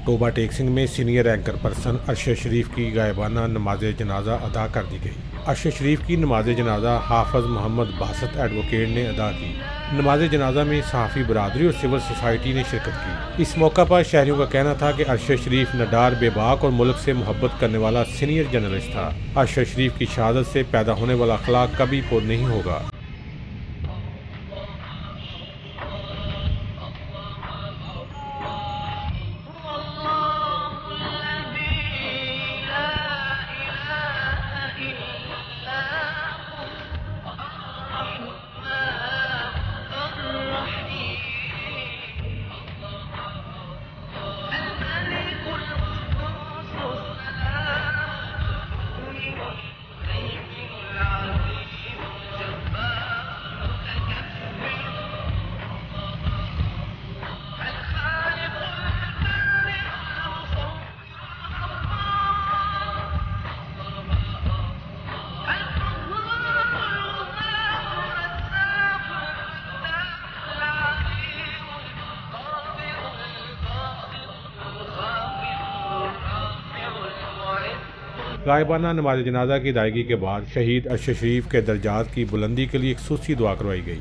Toba take Singh में senior anchor person Arshad शरीफ की गायबाना नमाज जनाजा अदा कर दी गई। अरशद शरीफ की नमाज जनाजा हाफज मोहम्मद बासत एडवोकेट ने अदा की। नमाज जनाजा में सहाफ़ी बरादरी और सिविल सोसाइटी ने शिरकत की। इस मौका पर शहरियों का कहना था कि अरशद शरीफ नडार, बेबाक और मुल्क से मोहब्बत करने वाला सीनियर जर्नलिस्ट था। अरशद शरीफ की शहादत से पैदा होने वाला अखलाक कभी पूर्ण नहीं होगा। गायबाना नमाज जनाजा की अदायगी के बाद शहीद अरशद शरीफ के दर्जात की बुलंदी के लिए एक खसूसी दुआ करवाई गई।